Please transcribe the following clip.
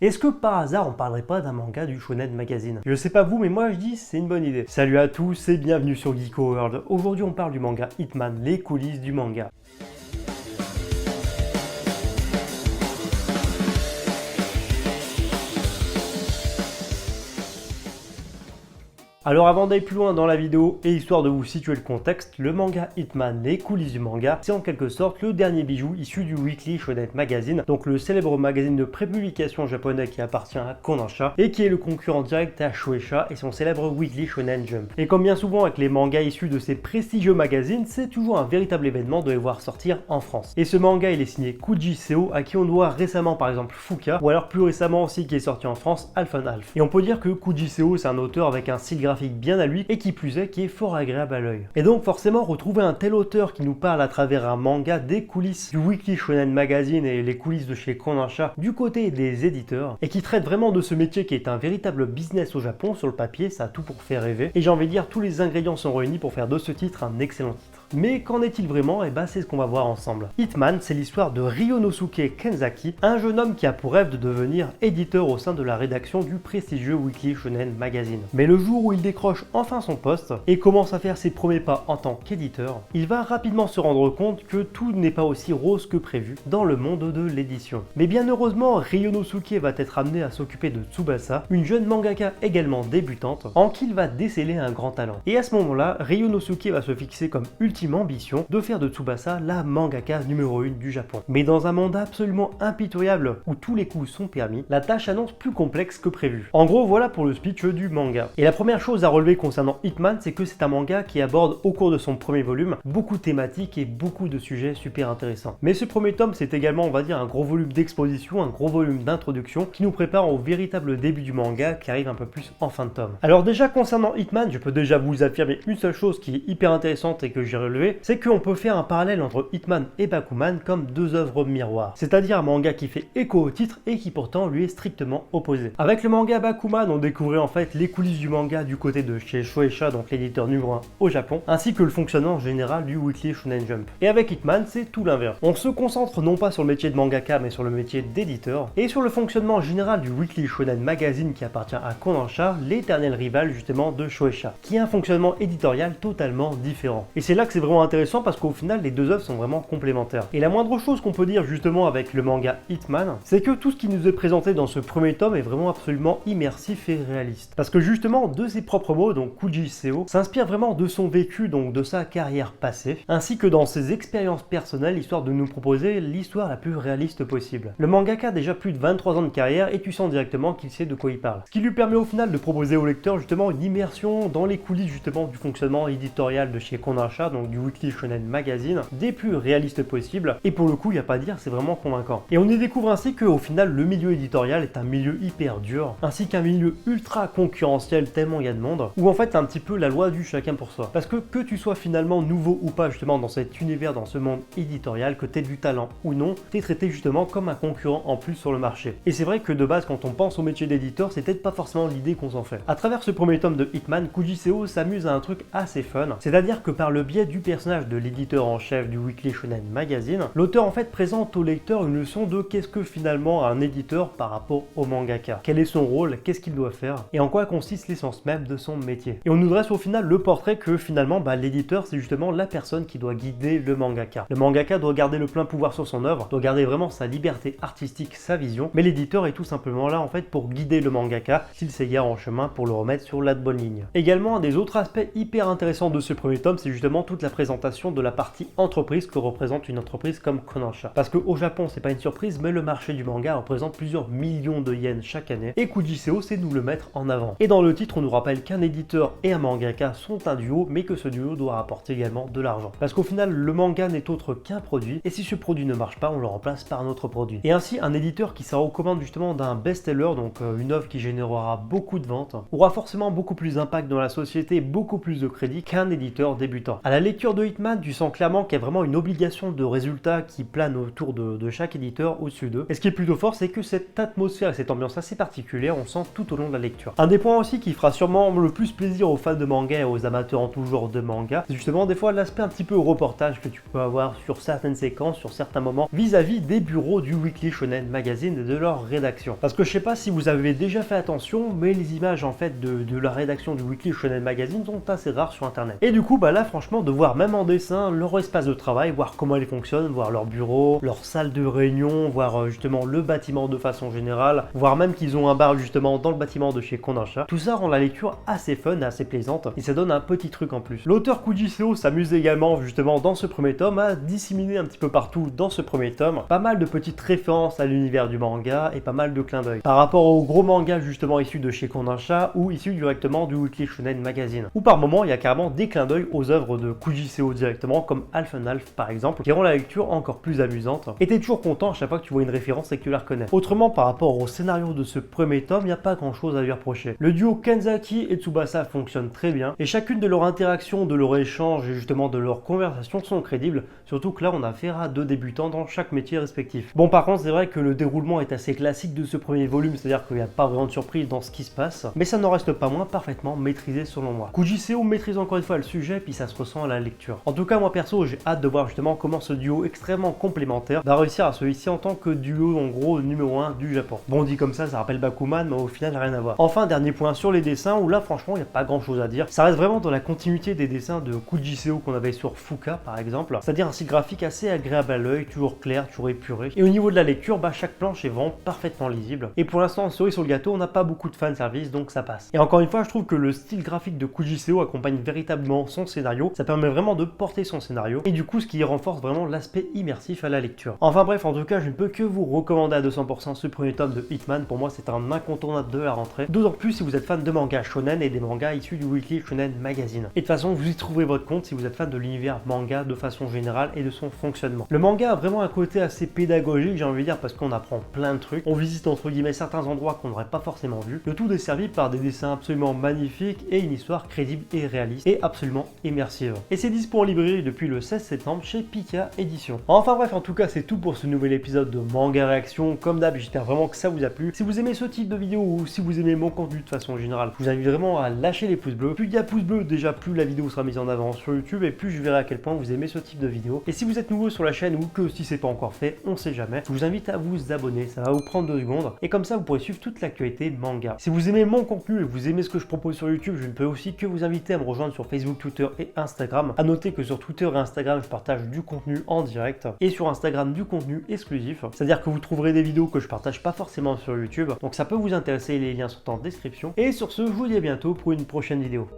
Est-ce que par hasard on parlerait pas d'un manga du Shonen Magazine? Je sais pas vous, mais moi je dis c'est une bonne idée. Salut à tous et bienvenue sur Geeko World. Aujourd'hui on parle du manga Hitman, les coulisses du manga. Alors avant d'aller plus loin dans la vidéo et histoire de vous situer le contexte, le manga Hitman, les coulisses du manga, c'est en quelque sorte le dernier bijou issu du Weekly Shonen Magazine, donc le célèbre magazine de prépublication japonais qui appartient à Kodansha et qui est le concurrent direct à Shueisha et son célèbre Weekly Shonen Jump. Et comme bien souvent avec les mangas issus de ces prestigieux magazines, c'est toujours un véritable événement de les voir sortir en France. Et ce manga il est signé Kuji Seo, à qui on doit récemment par exemple Fuka, ou alors plus récemment aussi qui est sorti en France, Half and Half. Et on peut dire que Kuji Seo c'est un auteur avec un style graphique bien à lui et qui plus est qui est fort agréable à l'œil. Et donc forcément retrouver un tel auteur qui nous parle à travers un manga des coulisses du Weekly Shonen Magazine et les coulisses de chez Kodansha du côté des éditeurs et qui traite vraiment de ce métier qui est un véritable business au Japon, sur le papier ça a tout pour faire rêver et j'ai envie de dire tous les ingrédients sont réunis pour faire de ce titre un excellent titre. Mais qu'en est-il vraiment? Et bah c'est ce qu'on va voir ensemble. Hitman, c'est l'histoire de Ryonosuke Kenzaki, un jeune homme qui a pour rêve de devenir éditeur au sein de la rédaction du prestigieux Weekly Shonen Magazine. Mais le jour où il décroche enfin son poste et commence à faire ses premiers pas en tant qu'éditeur, il va rapidement se rendre compte que tout n'est pas aussi rose que prévu dans le monde de l'édition. Mais bien heureusement, Ryonosuke va être amené à s'occuper de Tsubasa, une jeune mangaka également débutante, en qui il va déceler un grand talent. Et à ce moment-là, Ryonosuke va se fixer comme ultime ambition de faire de Tsubasa la mangaka numéro 1 du Japon. Mais dans un monde absolument impitoyable où tous les coups sont permis, la tâche annonce plus complexe que prévu. En gros, voilà pour le speech du manga. Et la première chose à relever concernant Hitman, c'est que c'est un manga qui aborde au cours de son premier volume beaucoup de thématiques et beaucoup de sujets super intéressants. Mais ce premier tome, c'est également, on va dire, un gros volume d'exposition, un gros volume d'introduction qui nous prépare au véritable début du manga qui arrive un peu plus en fin de tome. Alors déjà concernant Hitman, je peux déjà vous affirmer une seule chose qui est hyper intéressante et que j'ai relevée, c'est qu'on peut faire un parallèle entre Hitman et Bakuman comme deux œuvres miroirs, c'est-à-dire un manga qui fait écho au titre et qui pourtant lui est strictement opposé. Avec le manga Bakuman, on découvrait en fait les coulisses du manga du côté de chez Shueisha, donc l'éditeur numéro 1 au Japon, ainsi que le fonctionnement général du Weekly Shonen Jump. Et avec Hitman, c'est tout l'inverse. On se concentre non pas sur le métier de mangaka, mais sur le métier d'éditeur, et sur le fonctionnement général du Weekly Shonen Magazine qui appartient à Kodansha, l'éternel rival justement de Shueisha, qui a un fonctionnement éditorial totalement différent. Et c'est là que c'est vraiment intéressant parce qu'au final les deux œuvres sont vraiment complémentaires. Et la moindre chose qu'on peut dire justement avec le manga Hitman, c'est que tout ce qui nous est présenté dans ce premier tome est vraiment absolument immersif et réaliste. Parce que justement de ses propres mots, donc Kuji Seo s'inspire vraiment de son vécu, donc de sa carrière passée, ainsi que dans ses expériences personnelles, histoire de nous proposer l'histoire la plus réaliste possible. Le mangaka a déjà plus de 23 ans de carrière et tu sens directement qu'il sait de quoi il parle. Ce qui lui permet au final de proposer au lecteur justement une immersion dans les coulisses justement du fonctionnement éditorial de chez Kodansha, donc du Weekly Shonen Magazine, des plus réalistes possibles, et pour le coup il n'y a pas à dire, c'est vraiment convaincant. Et on y découvre ainsi qu'au final le milieu éditorial est un milieu hyper dur, ainsi qu'un milieu ultra concurrentiel tellement il y a de monde, où en fait c'est un petit peu la loi du chacun pour soi. Parce que tu sois finalement nouveau ou pas justement dans cet univers, dans ce monde éditorial, que tu aies du talent ou non, tu es traité justement comme un concurrent en plus sur le marché. Et c'est vrai que de base quand on pense au métier d'éditeur, c'est peut-être pas forcément l'idée qu'on s'en fait. À travers ce premier tome de Hitman, Kuji Seo s'amuse à un truc assez fun, c'est-à-dire que par le biais du personnage de l'éditeur en chef du Weekly Shonen Magazine, l'auteur en fait présente au lecteur une leçon de qu'est-ce que finalement un éditeur par rapport au mangaka. Quel est son rôle, qu'est-ce qu'il doit faire et en quoi consiste l'essence même de son métier. Et on nous dresse au final le portrait que finalement l'éditeur c'est justement la personne qui doit guider le mangaka. Le mangaka doit garder le plein pouvoir sur son œuvre, doit garder vraiment sa liberté artistique, sa vision, mais l'éditeur est tout simplement là en fait pour guider le mangaka s'il s'égare en chemin pour le remettre sur la bonne ligne. Également un des autres aspects hyper intéressants de ce premier tome, c'est justement toute la présentation de la partie entreprise que représente une entreprise comme Kodansha. Parce qu'au Japon, c'est pas une surprise, mais le marché du manga représente plusieurs millions de yens chaque année, et Kuji Seo sait nous le mettre en avant. Et dans le titre, on nous rappelle qu'un éditeur et un mangaka sont un duo, mais que ce duo doit rapporter également de l'argent. Parce qu'au final, le manga n'est autre qu'un produit, et si ce produit ne marche pas, on le remplace par un autre produit. Et ainsi, un éditeur qui sera aux commandes justement d'un best-seller, donc une œuvre qui générera beaucoup de ventes, aura forcément beaucoup plus d'impact dans la société, beaucoup plus de crédit qu'un éditeur débutant. À la lecture de Hitman, tu sens clairement qu'il y a vraiment une obligation de résultat qui plane autour de chaque éditeur au-dessus d'eux. Et ce qui est plutôt fort, c'est que cette atmosphère et cette ambiance assez particulière, on sent tout au long de la lecture. Un des points aussi qui fera sûrement le plus plaisir aux fans de manga et aux amateurs en tout genre de manga, c'est justement des fois l'aspect un petit peu reportage que tu peux avoir sur certaines séquences, sur certains moments, vis-à-vis des bureaux du Weekly Shonen Magazine et de leur rédaction. Parce que je sais pas si vous avez déjà fait attention, mais les images en fait de la rédaction du Weekly Shonen Magazine sont assez rares sur internet. Et du coup, bah là franchement, de voir même en dessin leur espace de travail, voir comment ils fonctionnent, voir leur bureau, leur salle de réunion, voir justement le bâtiment de façon générale, voir même qu'ils ont un bar justement dans le bâtiment de chez Kodansha. Tout ça rend la lecture assez fun et assez plaisante et ça donne un petit truc en plus. L'auteur Kuji Seo s'amuse également justement dans ce premier tome à disséminer un petit peu partout dans ce premier tome pas mal de petites références à l'univers du manga et pas mal de clins d'œil par rapport aux gros mangas justement issus de chez Kodansha ou issus directement du Weekly Shonen Magazine. Ou par moment il y a carrément des clins d'œil aux œuvres de Kuji Seo directement comme Half and Half par exemple qui rend la lecture encore plus amusante et t'es toujours content à chaque fois que tu vois une référence et que tu la reconnais. Autrement par rapport au scénario de ce premier tome, il n'y a pas grand chose à lui reprocher. Le duo Kenzaki et Tsubasa fonctionne très bien et chacune de leurs interactions, de leurs échanges et justement de leurs conversations sont crédibles, surtout que là on a affaire à deux débutants dans chaque métier respectif. Bon par contre c'est vrai que le déroulement est assez classique de ce premier volume, c'est-à-dire qu'il n'y a pas vraiment de surprise dans ce qui se passe, mais ça n'en reste pas moins parfaitement maîtrisé selon moi. Kuji Seo maîtrise encore une fois le sujet puis ça se ressent à la lecture. En tout cas moi perso j'ai hâte de voir justement comment ce duo extrêmement complémentaire va réussir à se hisser en tant que duo en gros numéro 1 du Japon. Bon dit comme ça rappelle Bakuman mais au final rien à voir. Enfin dernier point sur les dessins où là franchement il n'y a pas grand chose à dire. Ça reste vraiment dans la continuité des dessins de Kuji Seo qu'on avait sur Fuka par exemple, c'est-à-dire un style graphique assez agréable à l'œil, toujours clair, toujours épuré. Et au niveau de la lecture, bah chaque planche est vraiment parfaitement lisible. Et pour l'instant, cerise sur le gâteau, on n'a pas beaucoup de fanservice donc ça passe. Et encore une fois, je trouve que le style graphique de Kuji Seo accompagne véritablement son scénario, ça permet vraiment de porter son scénario et du coup ce qui renforce vraiment l'aspect immersif à la lecture. Enfin bref, en tout cas, je ne peux que vous recommander à 200% ce premier tome de Hitman. Pour moi, c'est un incontournable de la rentrée. D'autant plus si vous êtes fan de manga shonen et des mangas issus du Weekly Shonen Magazine. Et de toute façon, vous y trouverez votre compte si vous êtes fan de l'univers manga de façon générale et de son fonctionnement. Le manga a vraiment un côté assez pédagogique, j'ai envie de dire, parce qu'on apprend plein de trucs. On visite entre guillemets certains endroits qu'on n'aurait pas forcément vus. Le tout desservi par des dessins absolument magnifiques et une histoire crédible et réaliste et absolument immersive. Et c'est dispo en librairie depuis le 16 septembre chez Pika Édition. Enfin bref, en tout cas, c'est tout pour ce nouvel épisode de Manga Réaction. Comme d'hab, j'espère vraiment que ça vous a plu. Si vous aimez ce type de vidéo ou si vous aimez mon contenu de façon générale, je vous invite vraiment à lâcher les pouces bleus. Plus il y a pouces bleus, déjà plus la vidéo sera mise en avant sur YouTube et plus je verrai à quel point vous aimez ce type de vidéo. Et si vous êtes nouveau sur la chaîne ou que si c'est pas encore fait, on sait jamais, je vous invite à vous abonner, ça va vous prendre 2 secondes et comme ça vous pourrez suivre toute l'actualité manga. Si vous aimez mon contenu et vous aimez ce que je propose sur YouTube, je ne peux aussi que vous inviter à me rejoindre sur Facebook, Twitter et Instagram. À noter que sur Twitter et Instagram, je partage du contenu en direct et sur Instagram du contenu exclusif. C'est-à-dire que vous trouverez des vidéos que je partage pas forcément sur YouTube. Donc ça peut vous intéresser, les liens sont en description. Et sur ce, je vous dis à bientôt pour une prochaine vidéo.